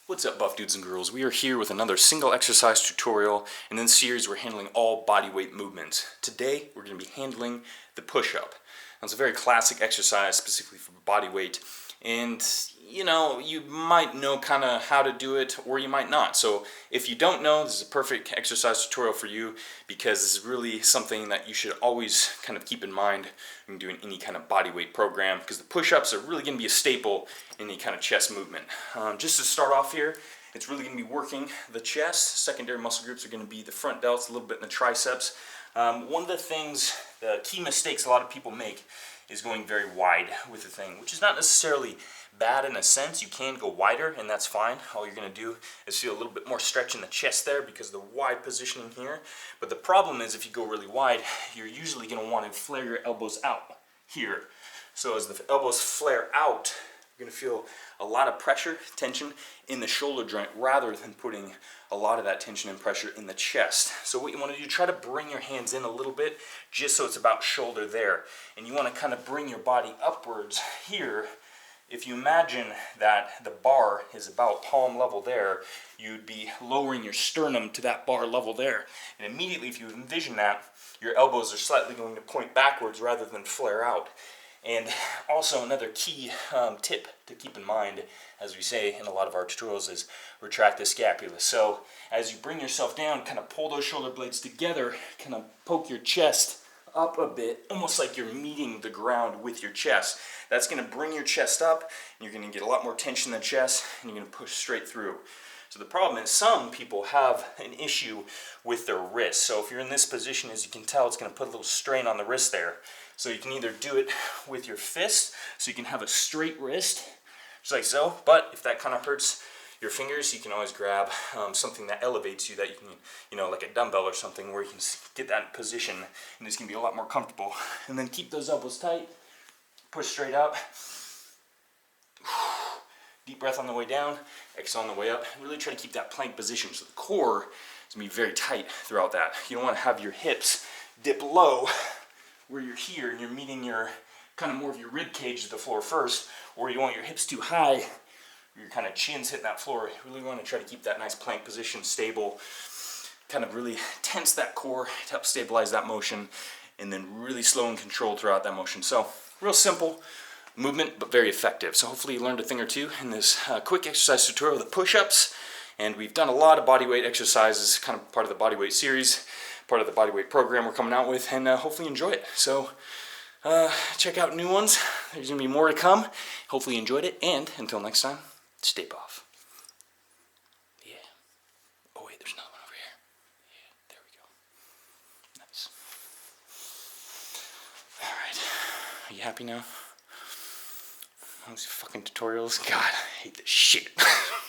What's up, buff dudes and girls? We are here with another single exercise tutorial. In this series we're handling all body weight movements. Today we're going to be handling the push-up. Now, it's a very classic exercise specifically for body weight, and you might know kind of how to do it or you might not. So if you don't know, this is a perfect exercise tutorial for you, because this is really something that you should always kind of keep in mind when doing any kind of body weight program, because the push-ups are really going to be a staple in any kind of chest movement. Just to start off here, it's really going to be working the chest. Secondary muscle groups are going to be the front delts, a little bit in the triceps. One of the key mistakes a lot of people make is going very wide with the thing, which is not necessarily bad in a sense. You can go wider and that's fine. All you're going to do is feel a little bit more stretch in the chest there because of the wide positioning here. But the problem is, if you go really wide, you're usually going to want to flare your elbows out here. So as the elbows flare out, you're going to feel a lot of pressure, tension in the shoulder joint, rather than putting a lot of that tension and pressure in the chest. So what you want to do, try to bring your hands in a little bit, just so it's about shoulder there. And you want to kind of bring your body upwards here. If you imagine that the bar is about palm level there, you'd be lowering your sternum to that bar level there. And immediately, if you envision that, your elbows are slightly going to point backwards rather than flare out. And also another key tip to keep in mind, as we say in a lot of our tutorials, is retract the scapula. So as you bring yourself down, kind of pull those shoulder blades together, kind of poke your chest up a bit, almost like you're meeting the ground with your chest. That's going to bring your chest up, and you're going to get a lot more tension in the chest, and you're going to push straight through. So the problem is, some people have an issue with their wrist. So if you're in this position, as you can tell, it's going to put a little strain on the wrist there. So you can either do it with your fist, so you can have a straight wrist, just like so. But if that kind of hurts your fingers, you can always grab something that elevates you, that you can, like a dumbbell or something, where you can get that position, and it's going to be a lot more comfortable. And then keep those elbows tight, push straight up. Deep breath on the way down, exhale on the way up. Really try to keep that plank position, so the core is going to be very tight throughout that. You don't want to have your hips dip low where you're here and you're meeting your kind of more of your rib cage to the floor first, or you want your hips too high, your kind of chin's hitting that floor. You really want to try to keep that nice plank position stable, kind of really tense that core to help stabilize that motion, and then really slow and controlled throughout that motion. So real simple movement, but very effective. So hopefully you learned a thing or two in this quick exercise tutorial of the push-ups. And we've done a lot of bodyweight exercises, kind of part of the bodyweight series, part of the bodyweight program we're coming out with, and hopefully you enjoy it. So check out new ones. There's going to be more to come. Hopefully you enjoyed it, and until next time, stay buff. Yeah. Oh wait, there's another one over here. Yeah, there we go. Nice. Alright. Are you happy now? All these fucking tutorials? God, I hate this shit.